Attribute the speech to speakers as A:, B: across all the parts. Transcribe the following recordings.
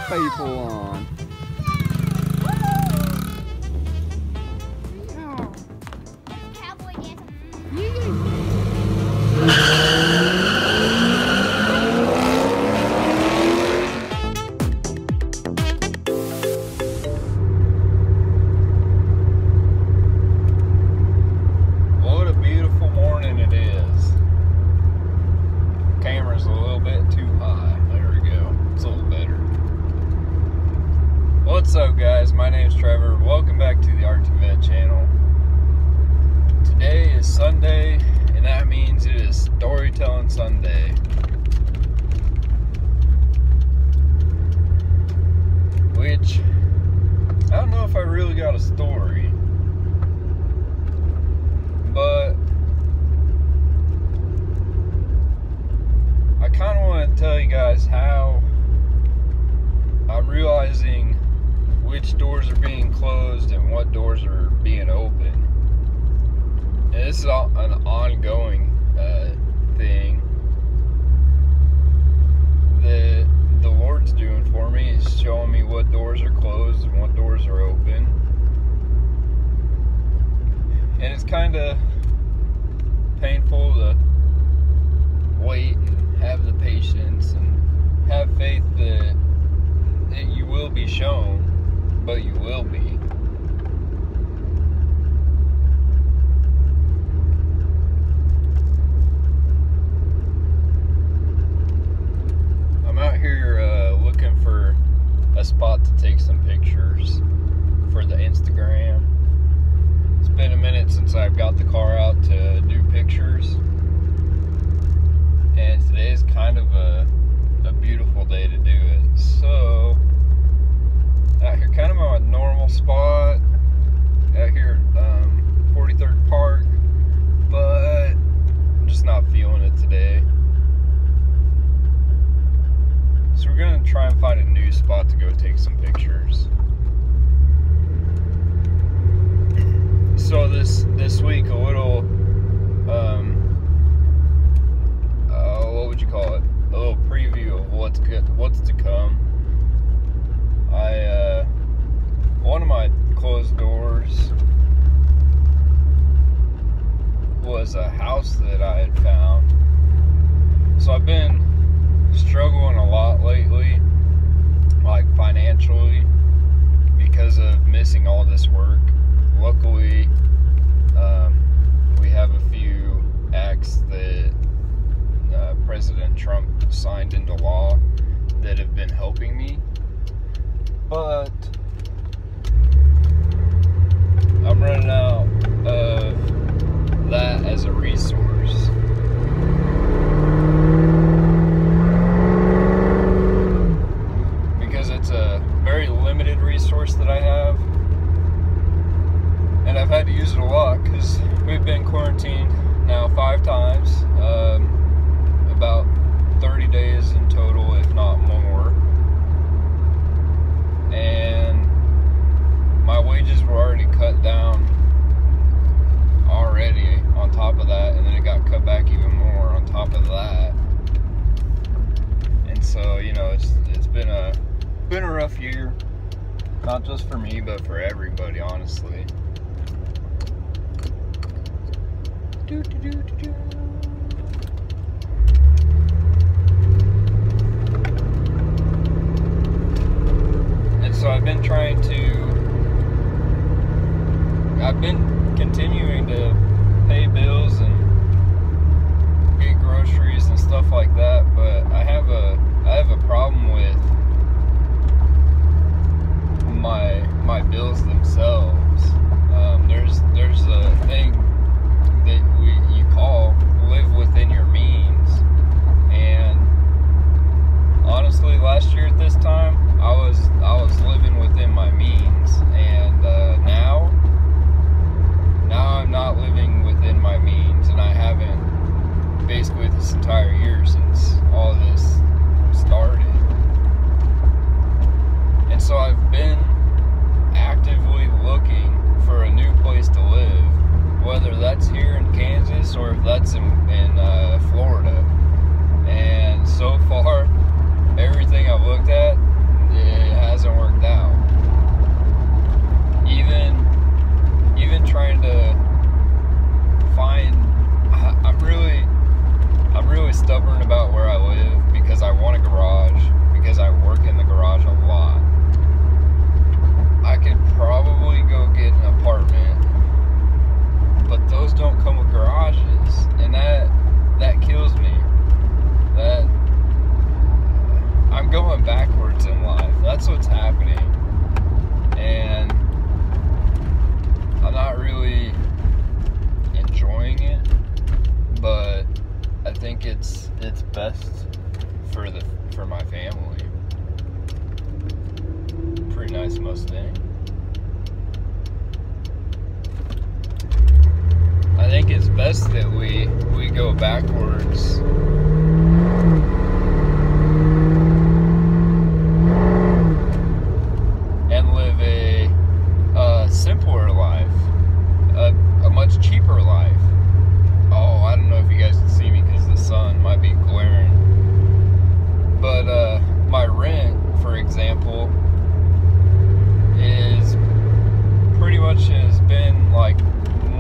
A: party people on.
B: Cowboy dance.
A: What a beautiful morning it is. Camera's a little bit too high. There we go. It's a little better. What's up, guys? My name's Trevor. Welcome back to the Vette channel. Today is Sunday, and that means it is Storytelling Sunday. Which, I don't know if I really got a story, but I kind of want to tell you guys how I'm realizing which doors are being closed and what doors are being open. And this is an ongoing thing that the Lord's doing for me. He's showing me what doors are closed and what doors are open. And it's kind of painful to wait and have the patience and have faith that you will be shown, but you will be. I'm out here looking for a spot to take some pictures for the Instagram. It's been a minute since I've got the car out to do pictures, and today is kind of a beautiful day to do it. So out here, kind of my normal spot out here at 43rd Park, but I'm just not feeling it today. So we're gonna try and find a new spot to go take some pictures. So this week, a little what would you call it? A little preview of what's to come. One of my closed doors was a house that I had found. So I've been struggling a lot lately, like financially, because of missing all this work. Luckily, we have a few acts that President Trump signed into law that have been helping me, but I'm running out of that as a resource. Because it's a very limited resource that I have, and I've had to use it a lot because we've been quarantined now 5 times, about 30 days in total, if not more. And my wages were already cut down already on top of that, and then it got cut back even more on top of that. And so, you know, it's been a rough year, not just for me, but for everybody, honestly. And so I've been continuing to pay bills and get groceries and stuff like that, but I have a problem with my bills themselves. There's a thing that you call live within your means, and honestly, last year at this time, I was living within my means, and now I'm not living within my means, and I haven't basically this entire year since all this started. And so I've been actively looking for a new place to live, whether that's here in Kansas or if that's in Florida. And so far, everything I've looked at, that's what's happening. And I'm not really enjoying it, but I think it's best for my family. Pretty nice Mustang. I think it's best that we go backwards and live a simpler life, a much cheaper life. Oh, I don't know if you guys can see me because the sun might be glaring. But my rent, for example, is pretty much has been like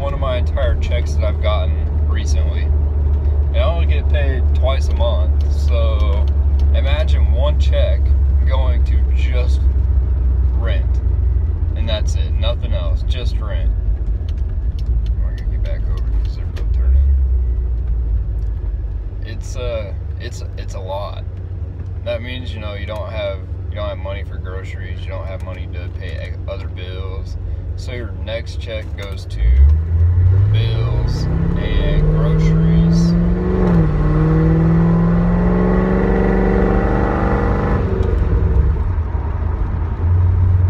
A: one of my entire checks that I've gotten recently. And I only get paid twice a month, so imagine one check going to just rent. And that's it, nothing else, just rent. We're gonna get back over because they're both turning. It's a lot. That means, you know, you don't have money for groceries, you don't have money to pay other bills. So your next check goes to bills and groceries.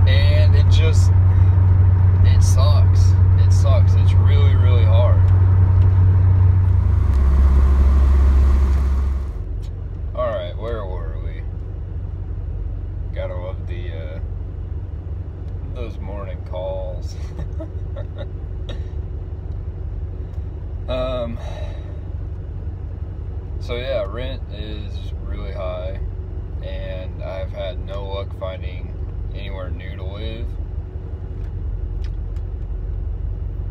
A: And it sucks. It sucks. It's really, really hard. Alright, where were we? Gotta love those morning calls. So yeah, rent is really high, and I've had no luck finding anywhere new to live,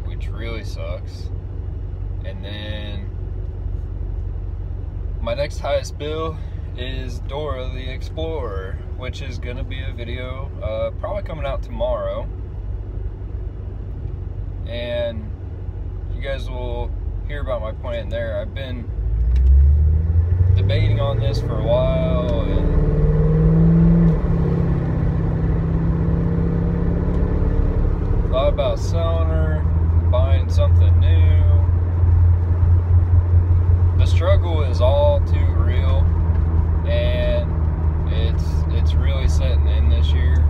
A: which really sucks. And then my next highest bill is Dora the Explorer, which is gonna be a video probably coming out tomorrow, and you guys will hear about my plan there. I've been debating on this for a while, and thought about selling her, buying something new. The struggle is all too real, and it's really setting in this year.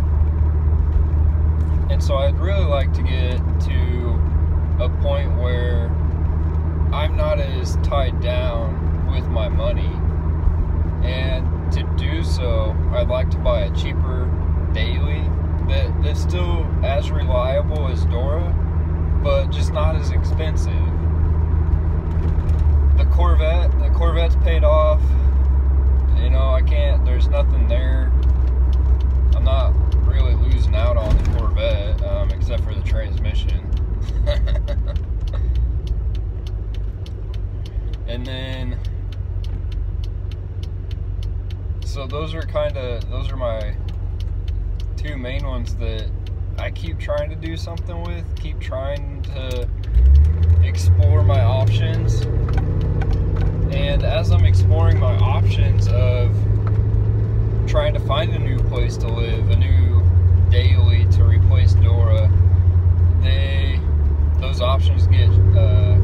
A: And so I'd really like to get to a point where I'm not as tied down with my money, and to do so I'd like to buy a cheaper daily that's still as reliable as Dora, but just not as expensive. The Corvette's paid off. You know, there's nothing there. I'm not really losing out on the Corvette, except for the transmission. And then, so those are my two main ones that I keep trying to do something with, keep trying to explore my options. And as I'm exploring my options of trying to find a new place to live, a new daily to replace Dora, those options get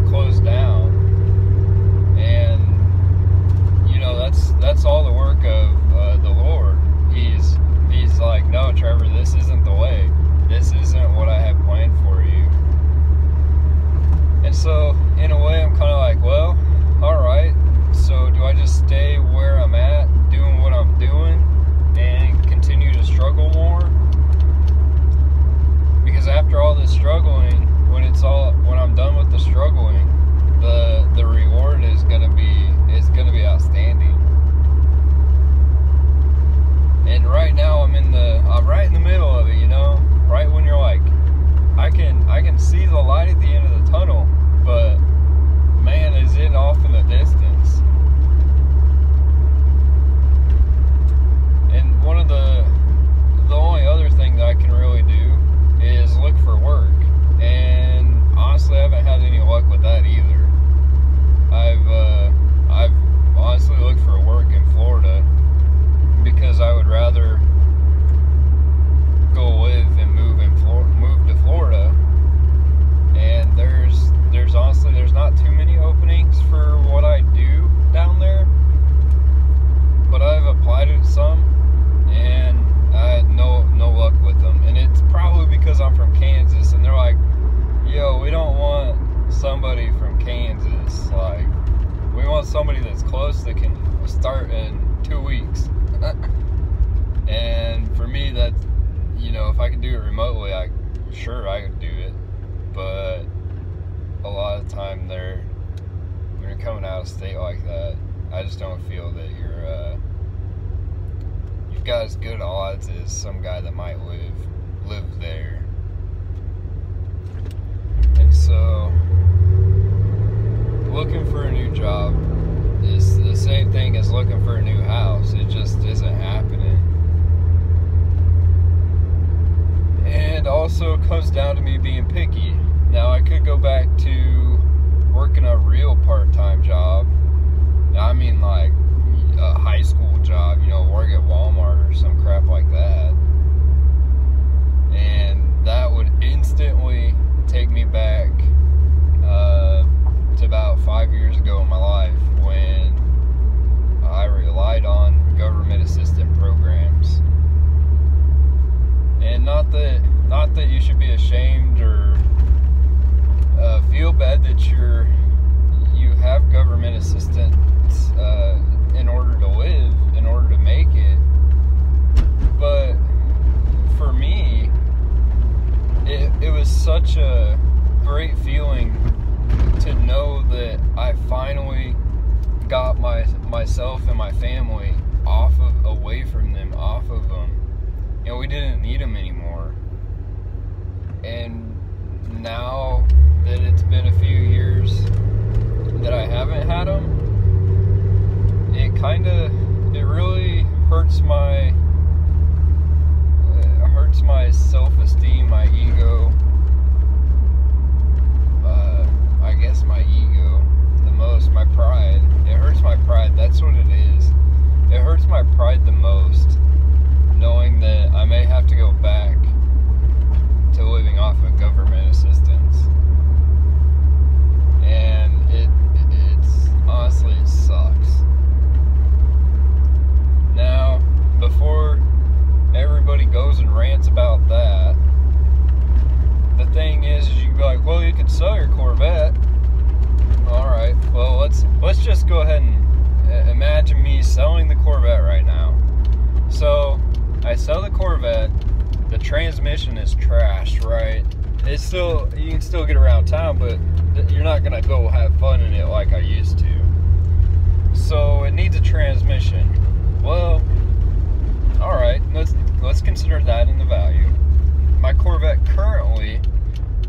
A: closed down. And you know, that's all the work of the Lord. He's like, no, Trevor, this isn't the way. This isn't what I have planned for you. And so, in a way, I'm kind of like, well, all right. So, do I just stay where I'm at, doing what I'm doing, and continue to struggle more? Because after all this struggling, when I'm done with the struggling, the reward is gonna be outstanding. And right now I'm right in the middle of it, you know, right when you're like, I can see the light at the end of the tunnel, but man, is it off in the distance. And one of the only other thing that I can really do is look for work. And honestly, I haven't had any luck with that either. I've honestly looked for work in Florida because I would rather 2 weeks. And for me, that, if I could do it remotely, I could do it. But a lot of the time when you're coming out of state like that, I just don't feel that you've got as good odds as some guy that might live there. And so, looking for a new job is the same thing as looking for a new house. It just isn't happening. And also comes down to me being picky. Now, I could go back to working a real part-time job. I mean, like a high school job, work at Walmart or some crap like that. And that would instantly take me back to about 5 years ago in my life when I relied on government assistant programs. And not that you should be ashamed or feel bad that you have government assistance in order to live, in order to make it. But for me, it was such a great feeling to know that I finally got myself and my family away from them, off of them. We didn't need them anymore. And now that it's been a few years that I haven't had them, it really hurts my self-esteem, my ego. I guess my ego the most, my pride. It hurts my pride. That's what it is. It hurts my pride the most, knowing that I may have to go back to living off of government assistance. And it's honestly, it sucks. Now, before everybody goes and rants about that, the thing is you can be like, well, you could sell your Corvette. Alright, well, let's just go ahead and imagine me selling the Corvette right now. So, I sell the Corvette, the transmission is trashed, right? You can still get around town, but you're not gonna go have fun in it like I used to. So, it needs a transmission. Well, alright, let's consider that in the value. My Corvette currently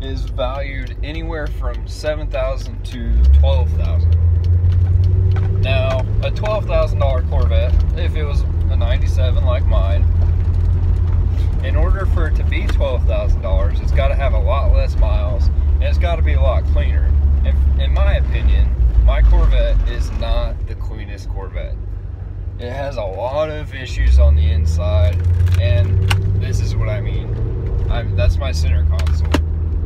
A: is valued anywhere from $7,000 to $12,000. Now, a $12,000 Corvette, if it was a 97 like mine, in order for it to be $12,000, it's got to have a lot less miles, and it's got to be a lot cleaner. In my opinion, my Corvette is not the cleanest Corvette. It has a lot of issues on the inside, and this is what I mean. That's my center console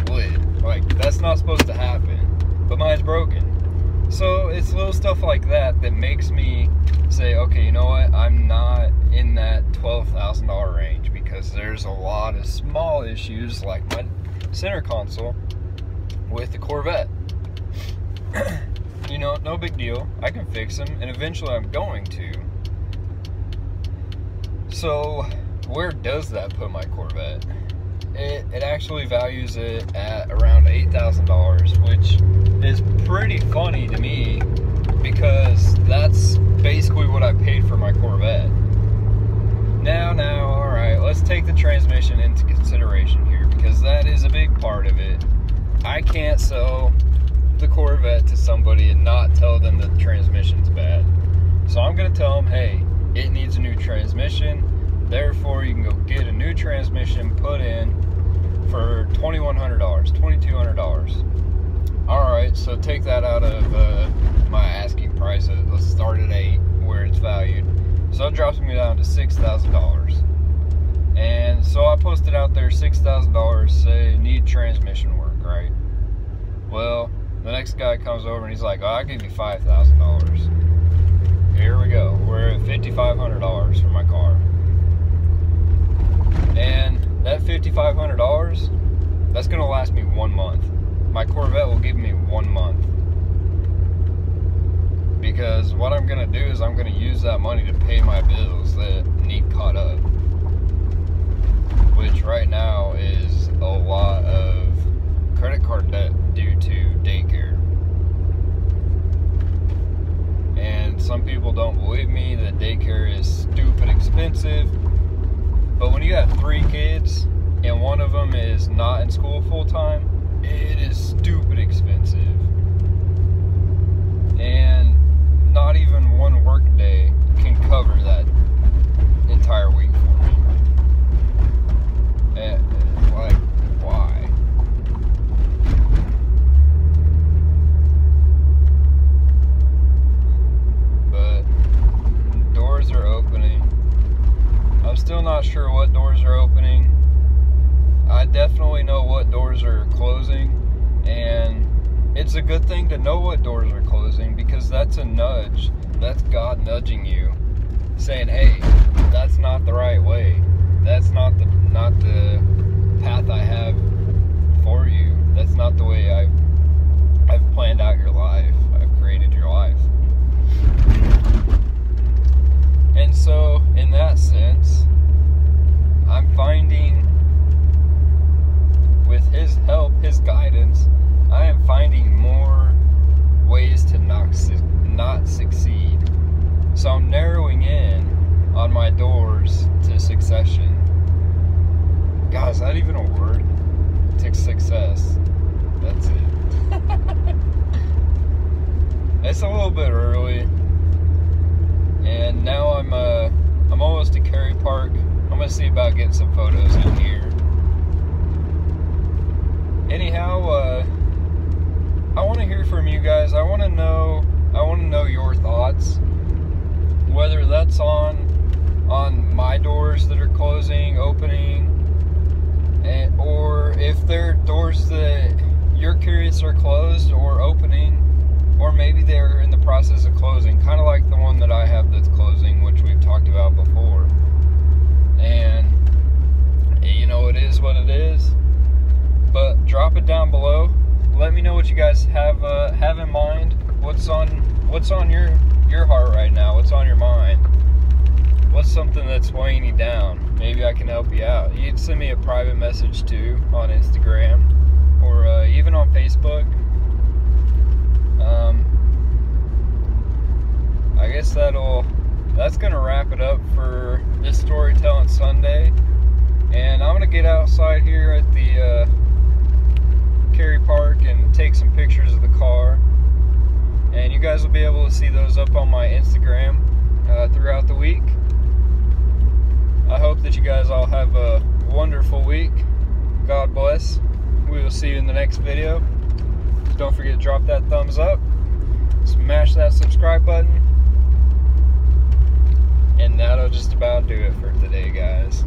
A: lid. Like, that's not supposed to happen, but mine's broken. So it's little stuff like that that makes me say, okay, you know what? I'm not in that $12,000 range, because there's a lot of small issues like my center console with the Corvette. No big deal. I can fix them, and eventually I'm going to. So, where does that put my Corvette? It actually values it at around $8,000, which is pretty funny to me, because that's basically what I paid for my Corvette. Now, alright, let's take the transmission into consideration here, because that is a big part of it. I can't sell the Corvette to somebody and not tell them that the transmission's bad. So I'm going to tell them, hey, it needs a new transmission, therefore you can go get a new transmission put in for $2,100, $2,200. Alright, so take that out of my asking price. Let's start at $8,000 where it's valued. So it drops me down to $6,000. And so I posted out there $6,000, say need transmission work, right? Well, the next guy comes over and he's like, oh, I'll give you $5,000. Here we go. We're at $5,500 for my car. And that $5,500, that's going to last me 1 month. My Corvette will give me 1 month. because what I'm gonna do is I'm gonna use that money to pay my bills that need caught up, which right now is a lot of credit card debt due to daycare. And some people don't believe me that daycare is stupid expensive, but when you have 3 kids and one of them is not in school full time, it is stupid expensive. And not even one work day can cover that entire week for me. And, like, why? But doors are opening. I'm still not sure what doors are opening. I definitely know what doors are closing, and it's a good thing to know what doors are closing, because that's a nudge. That's God nudging you, saying, hey, that's not the right way. That's not the path I have for you. That's not the way I've planned out your life. I've created your life. And so, in that sense, I'm finding, with His help, His guidance, I am finding more ways to not succeed. So I'm narrowing in on my doors to succession. God, is that even a word? To success. That's it. It's a little bit early, and now I'm almost to Cary Park. I'm gonna see about getting some photos in here. Anyhow, I want to hear from you guys. I want to know your thoughts, whether that's on my doors that are closing, opening, or if they're doors that you're curious are closed or opening, or maybe they're in the process of closing, kind of like the one that I have that's closing, which we've talked about before. And you know, it is what it is. But drop it down below. Let me know what you guys have in mind. What's on your heart right now? What's on your mind? What's something that's weighing you down? Maybe I can help you out. You can send me a private message too on Instagram, or even on Facebook. I guess that's gonna wrap it up for this Storytelling Sunday. And I'm gonna get outside here at the Cary Park and take some pictures of the car, and you guys will be able to see those up on my Instagram throughout the week. I hope that you guys all have a wonderful week. God bless. We will see you in the next video. Don't forget to drop that thumbs up, smash that subscribe button, and that'll just about do it for today, guys.